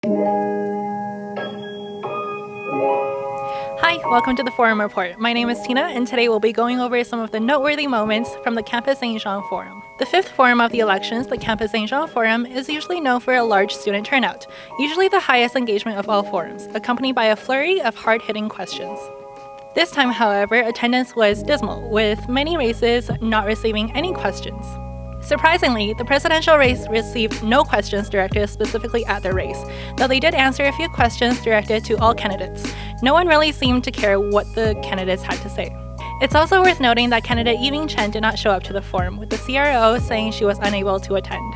Hi, welcome to the Forum Report. My name is Tina, and today we'll be going over some of the noteworthy moments from the Campus Saint Jean Forum. The fifth forum of the elections, the Campus Saint Jean Forum, is usually known for a large student turnout, usually the highest engagement of all forums, accompanied by a flurry of hard-hitting questions. This time, however, attendance was dismal, with many races not receiving any questions. Surprisingly, the presidential race received no questions directed specifically at the race, though they did answer a few questions directed to all candidates. No one really seemed to care what the candidates had to say. It's also worth noting that candidate Yiming Chen did not show up to the forum, with the CRO saying she was unable to attend.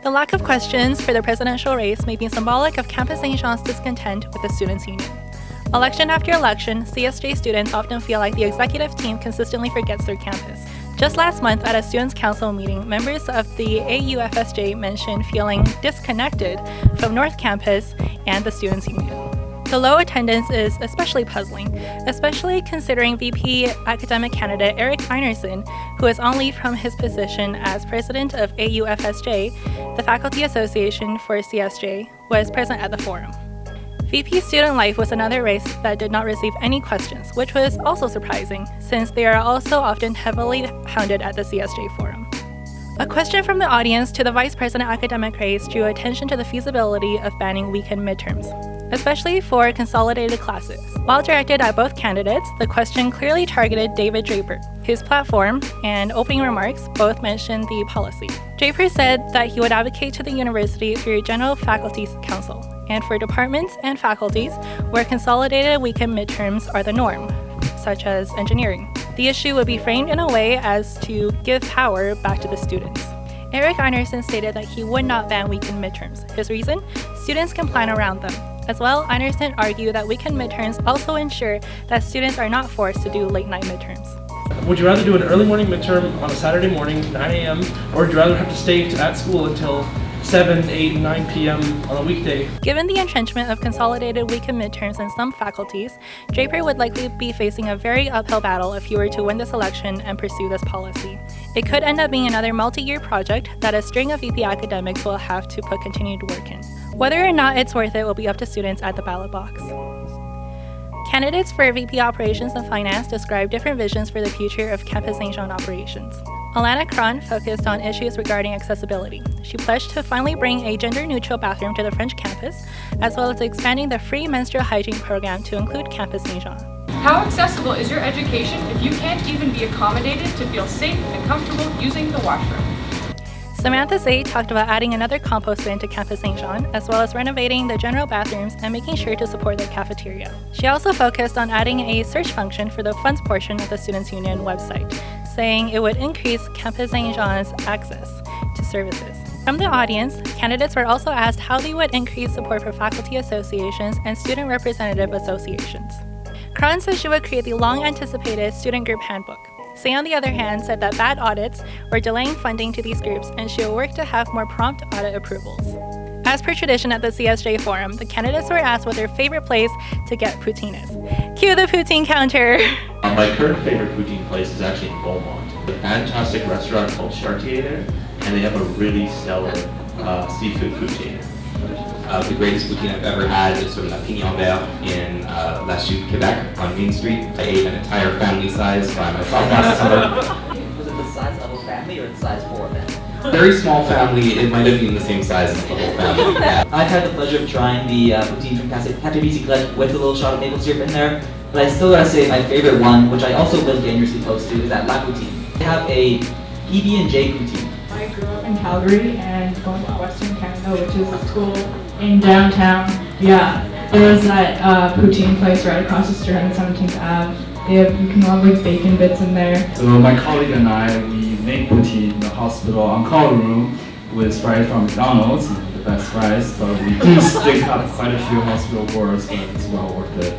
The lack of questions for the presidential race may be symbolic of Campus Saint Jean's discontent with the Students' Union. Election after election, CSJ students often feel like the executive team consistently forgets their campus. Just last month at a Students' Council meeting, members of the AUFSJ mentioned feeling disconnected from North Campus and the Students' Union. The low attendance is especially puzzling, especially considering VP academic candidate Eric Einerson, who is on leave from his position as president of AUFSJ, the Faculty Association for CSJ, was present at the forum. VP Student Life was another race that did not receive any questions, which was also surprising, since they are also often heavily hounded at the CSJ forum. A question from the audience to the Vice President academic race drew attention to the feasibility of banning weekend midterms, especially for consolidated classes. While directed at both candidates, the question clearly targeted David Draper, whose platform and opening remarks both mentioned the policy. Draper said that he would advocate to the university through General Faculty Council, and for departments and faculties where consolidated weekend midterms are the norm, such as engineering. The issue would be framed in a way as to give power back to the students. Eric Einerson stated that he would not ban weekend midterms. His reason? Students can plan around them. As well, Einerson argued that weekend midterms also ensure that students are not forced to do late-night midterms. Would you rather do an early morning midterm on a Saturday morning, 9 a.m., or would you rather have to stay at school until 7, 8, 9 p.m. on a weekday? Given the entrenchment of consolidated weekend midterms in some faculties, Draper would likely be facing a very uphill battle if he were to win this election and pursue this policy. It could end up being another multi-year project that a string of VP academics will have to put continued work in. Whether or not it's worth it will be up to students at the ballot box. Candidates for VP Operations and Finance described different visions for the future of Campus Saint Jean operations. Alana Cron focused on issues regarding accessibility. She pledged to finally bring a gender-neutral bathroom to the French campus, as well as expanding the free menstrual hygiene program to include Campus Saint Jean. How accessible is your education if you can't even be accommodated to feel safe and comfortable using the washroom? Samantha Say talked about adding another compost bin to Campus Saint Jean, as well as renovating the general bathrooms and making sure to support their cafeteria. She also focused on adding a search function for the funds portion of the Students' Union website, saying it would increase Campus Saint Jean's access to services. From the audience, candidates were also asked how they would increase support for faculty associations and student representative associations. Cron said she would create the long-anticipated student group handbook. Say, on the other hand, said that bad audits were delaying funding to these groups, and she will work to have more prompt audit approvals. As per tradition at the CSJ Forum, the candidates were asked what their favorite place to get poutine is. Cue the poutine counter! My current favorite poutine place is actually in Beaumont. A fantastic restaurant called Chartier there, and they have a really stellar seafood poutine. The greatest poutine I've ever had is from La Pignon Vert in La Chute, Quebec, on Main Street. I ate an entire family size by myself last summer. Was it the size of a family or the size for a family? Very small family, it might have been the same size as the whole family. I've had the pleasure of trying the poutine from Café Bicyclette with a little shot of maple syrup in there, but I still gotta say my favorite one, which I also live dangerously close to, is at La Poutine. They have a PB&J poutine. I grew up in Calgary and going to Western Canada, which is a school in downtown. Yeah, there was that poutine place right across the street on 17th Ave. You can have like bacon bits in there. So my colleague and I, we make poutine in the hospital on-call room with fries from McDonald's, the best fries, but we do stick up quite a few hospital wars, but it's well worth it.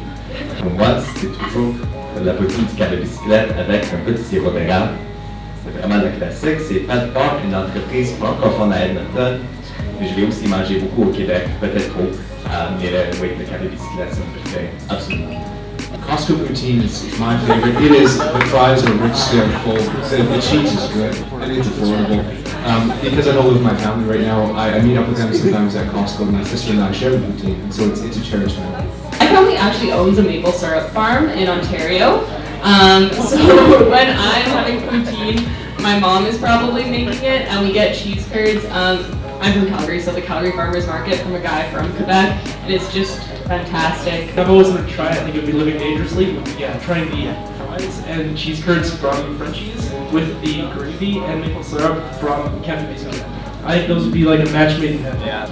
Pour moi, c'est toujours la poutine du Café Bicyclette avec un peu de sirop d'érable. C'est vraiment le classique. C'est Pat Park, une entreprise francophone à Edmonton. Je l'ai aussi mangé beaucoup au Québec, peut-être trop. Mais oui, le Café Bicyclette, c'est mon préféré. Absolument. Costco poutine is my favorite. It is, the fries are rich, they're full, the cheese is good, and it's affordable. Because I don't live with my family right now, I meet up with them sometimes at Costco. My sister and I share the poutine, and so it's a cherished memory. My family actually owns a maple syrup farm in Ontario. So when I'm having poutine, my mom is probably making it, and we get cheese curds. I'm from Calgary, so the Calgary Farmers Market from a guy from Quebec, and it's just fantastic. I've always wanted to try it. I think it would be living dangerously. But yeah, trying the fries and cheese curds from Frenchies with the gravy and maple syrup from Cafe Biscuit. I think those would be like a match made in heaven. Yeah.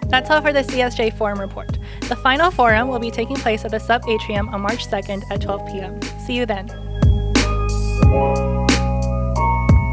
That's all for the CSJ Forum Report. The final forum will be taking place at the Sub Atrium on March 2nd at 12 p.m. See you then.